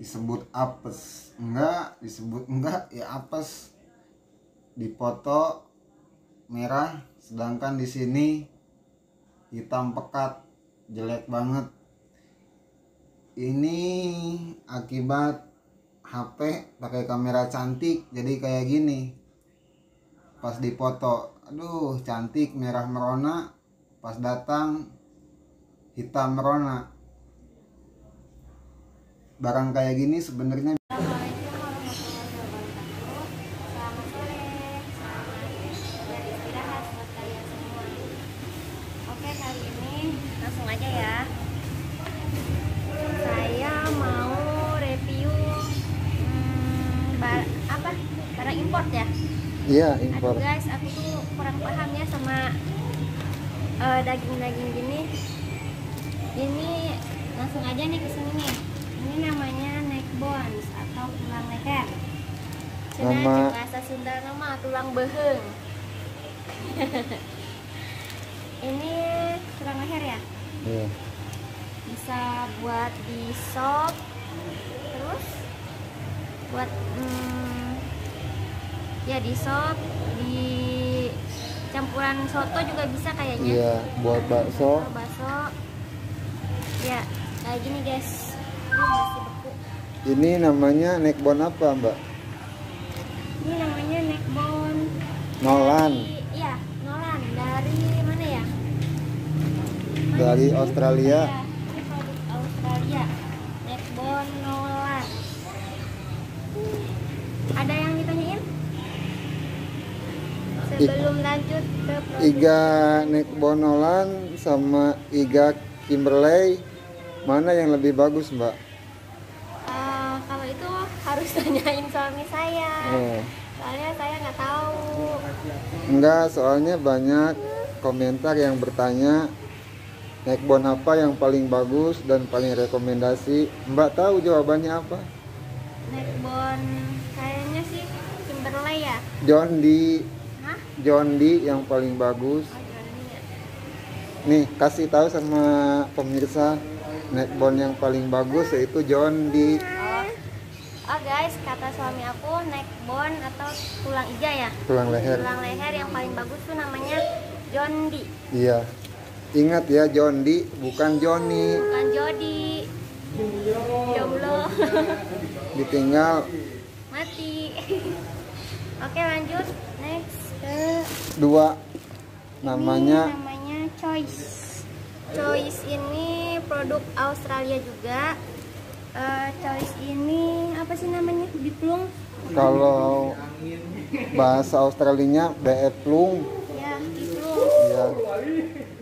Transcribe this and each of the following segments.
disebut apes enggak, disebut enggak ya apes. Di foto merah, sedangkan di sini hitam pekat, jelek banget. Ini akibat HP pakai kamera cantik jadi kayak gini. Pas di foto, aduh cantik merah merona, pas datang hitam merona. Barang kayak gini sebenarnya kali ini langsung aja ya. Saya mau review barang import ya. iya impor. Aduh guys, aku tuh kurang paham ya sama daging-daging gini. Ini langsung aja nih kesini nih. Ini namanya neck bones atau tulang leher. Cina bahasa Sunda nama tulang beheng. Ini tulang leher ya? Iya. Bisa buat di sop, terus buat ya di sop, di campuran soto juga bisa kayaknya. Iya, buat bakso. Bakso. Ya, kayak gini guys. Ini masih beku. Ini namanya neck bone apa, Mbak? Ini namanya neck bone Nolan. Iya, Nolan. Dari mana ya? Dari Australia. Ini produk Australia. Neck bone Nolan. Ada yang ditanyain? Sebelum lanjut ke produk. Iga neck bone Nolan sama iga Kimberley, mana yang lebih bagus, Mbak? Kalau itu harus tanyain suami saya. Soalnya saya nggak tahu. Enggak, soalnya banyak komentar yang bertanya neck bone apa yang paling bagus dan paling rekomendasi. Mbak tahu jawabannya apa? Neck bone kayaknya sih Kimberley ya. John D. Hah? John D yang paling bagus. Oh, Johnny ya. Nih, kasih tahu sama pemirsa neck bone yang paling bagus yaitu John D. Oh guys, kata suami aku neck bone atau tulang iga ya. Tulang leher. Tulang leher yang paling bagus tuh namanya John D. Iya. Ingat ya, John D bukan Johnny. Bukan Jody. Jomblo. Ditinggal Mati. Oke, lanjut. Next ke dua. ini Namanya Choice. Choice ini produk Australia juga. Choice ini apa sih namanya? Biplung. kalau bahasa Australinya BF Plung. Ya, biplung. Iya.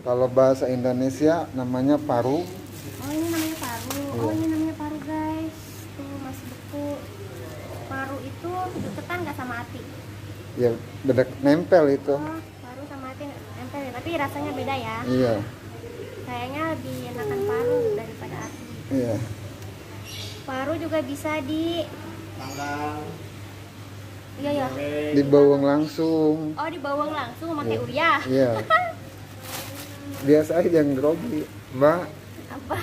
Kalau bahasa Indonesia namanya paru. Oh, ini namanya paru. Oh, ini namanya paru guys. Tuh masih beku. Paru itu deketan nggak sama hati? Ya, beda nempel itu. Oh, paru sama hati nempel ya. Tapi rasanya beda ya. Iya. Kayaknya lebih enakan paru daripada hati. Iya. Paru juga bisa di iya ya. Dibawang langsung. Oh, dibawang langsung pakai uyah. Iya. Biasa aja yang grogi, Mbak. Apa?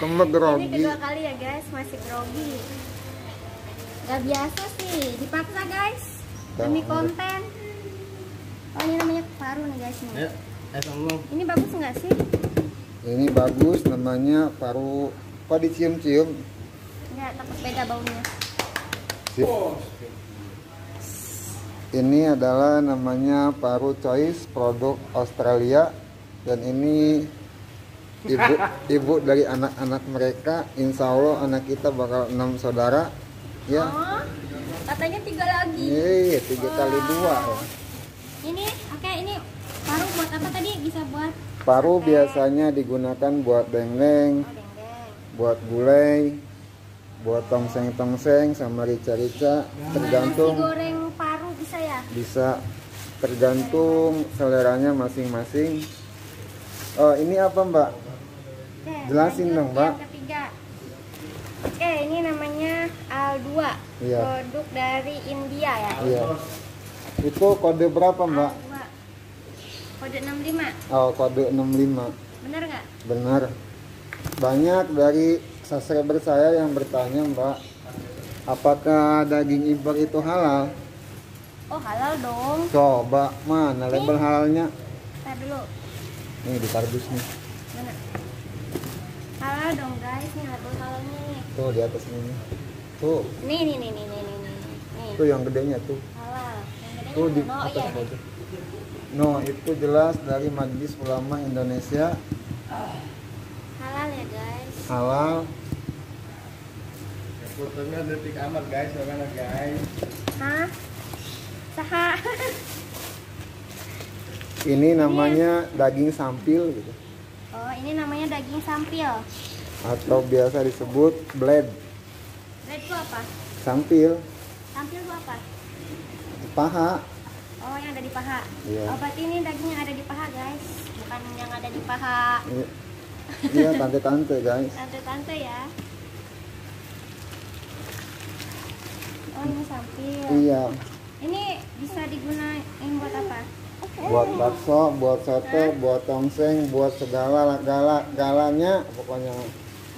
Kembang Ini grogi. kedua kali ya guys, masih grogi. Gak biasa sih, dipaksa guys. Demi konten. Oh, ini namanya paru nih guys nih. Ini bagus nggak sih? Ini bagus, namanya paru. Kok dicium-cium? Nggak, takut beda baunya. Ini adalah namanya paru Choice, produk Australia, dan ini ibu dari anak-anak mereka. Insya Allah anak kita bakal 6 saudara ya. Oh, katanya 3 lagi. 3 kali 2 ya. Ini oke, ini paru buat apa tadi? Bisa buat Paru biasanya digunakan buat dendeng, dendeng. buat gulai, buat tongseng-tongseng sama rica-rica, tergantung. Nasi goreng paru bisa ya? Bisa, tergantung seleranya masing-masing. Oh, ini apa, Mbak? Oke, Jelasin lanjut dong, Mbak. Yang ketiga. Oke, ini namanya Al2. Iya. Produk dari India ya. Iya. Itu kode berapa, Mbak? Al2. Kode 65. Oh, kode 65. Bener nggak? Benar. Banyak dari subscriber saya yang bertanya, Mbak, apakah daging impor itu halal? Oh, halal dong. Coba mana label halalnya? Tar dulu. Nih di kardus nih. Mana? Halal dong guys, nih label halalnya nih. Tuh di atas ini. Tuh. Nih. Tuh yang gedenya tuh. Halal. Yang gedenya Tuh di mana? Oh atas iya. aja. No, itu jelas dari Majelis Ulama Indonesia. Halal ya guys. Halal. Fotonya detik amat guys, mana guys? Hah? Saha? Ini namanya daging sampil gitu. Oh, ini namanya daging sampil. Atau biasa disebut blade. Blade itu apa? Sampil, Sampil itu apa? paha. Oh, yang ada di paha. Iya. Oh, berarti ini daging yang ada di paha guys, bukan yang ada di paha. Iya, tante-tante guys. Tante-tante ya. Oh, ini sampil. Iya, Ini bisa digunain buat apa? buat bakso, buat soto, buat tongseng, buat segala galanya, pokoknya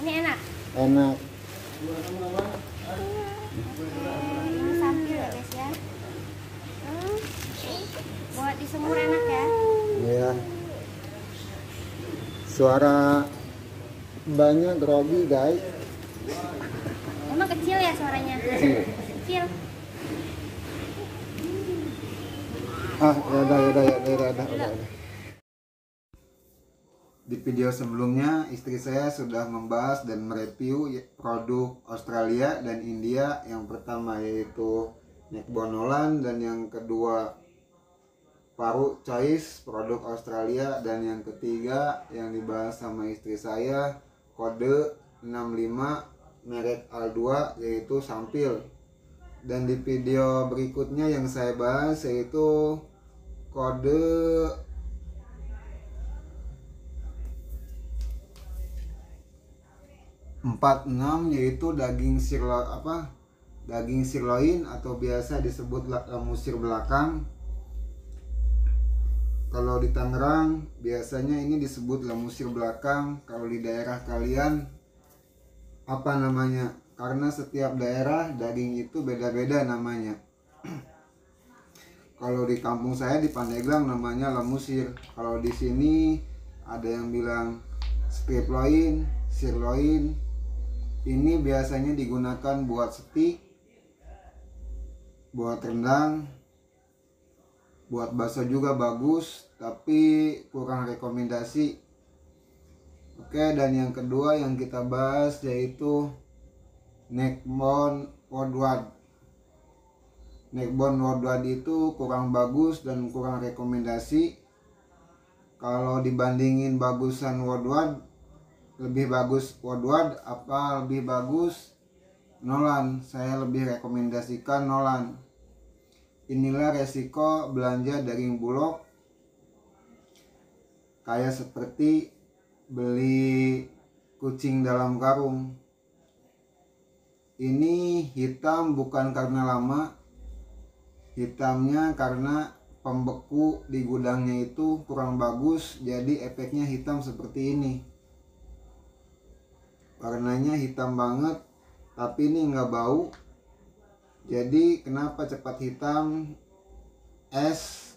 Ini enak. enak. Ini sampil ya guys ya. Buat disemur enak ya. Iya. Suara banyak grogi guys. Emang kecil ya suaranya? Kecil. Udah. Di video sebelumnya istri saya sudah membahas dan mereview produk Australia dan India. Yang pertama yaitu neckbone Holland dan yang kedua paru choice produk Australia, dan yang ketiga yang dibahas sama istri saya kode 65 merek Al2 yaitu sampil. Dan di video berikutnya yang saya bahas yaitu kode 46 yaitu daging sirloin atau biasa disebut musir belakang. Kalau di Tangerang biasanya ini disebut lamusir belakang. Kalau di daerah kalian apa namanya? Karena setiap daerah daging itu beda-beda namanya. Kalau di kampung saya di Pandeglang namanya lamusir. Kalau di sini ada yang bilang strip loin, sirloin. Ini biasanya digunakan buat steak, buat rendang, buat bakso juga bagus, tapi kurang rekomendasi. Oke, dan yang kedua yang kita bahas yaitu neckbone Woodward. Neckbone Woodward itu kurang bagus dan kurang rekomendasi. Kalau dibandingin bagusan Woodward, lebih bagus Woodward apa lebih bagus Nolan? Saya lebih rekomendasikan Nolan. Inilah resiko belanja daging bulog, kayak seperti beli kucing dalam karung. Ini hitam bukan karena lama, hitamnya karena pembeku di gudangnya itu kurang bagus, jadi efeknya hitam seperti ini. Warnanya hitam banget, tapi ini nggak bau. Jadi kenapa cepat hitam? Es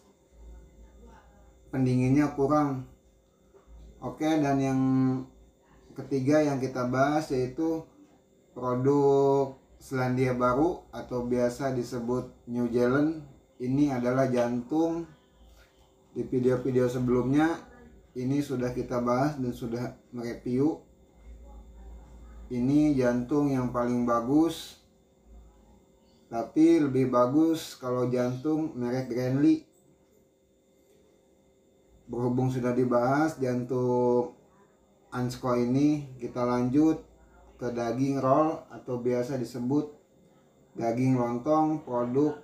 pendinginnya kurang. Oke, dan yang ketiga yang kita bahas yaitu produk Selandia Baru atau biasa disebut New Zealand. Ini adalah jantung. Di video-video sebelumnya ini sudah kita bahas dan sudah mereview. Ini jantung yang paling bagus, tapi lebih bagus kalau jantung merek Granley. Berhubung sudah dibahas jantung Ansko ini, kita lanjut ke daging roll atau biasa disebut daging lontong produk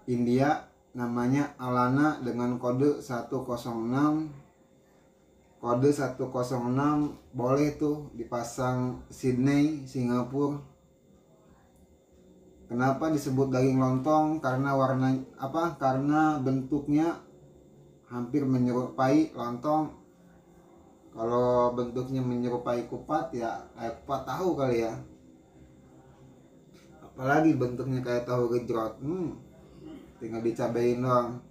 India, namanya Alana dengan kode 106. Kode 106 boleh tuh dipasang Sydney, Singapura. Kenapa disebut daging lontong? Karena warna apa? Karena bentuknya hampir menyerupai lontong. Kalau bentuknya menyerupai kupat ya kayak kupat tahu kali ya. Apalagi bentuknya kayak tahu gejrot, tinggal dicabain doang.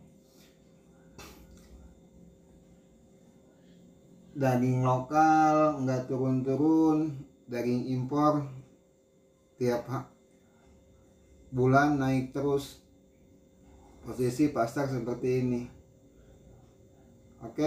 Daging lokal nggak turun-turun, daging impor tiap bulan naik terus. Posisi pasar seperti ini. Oke.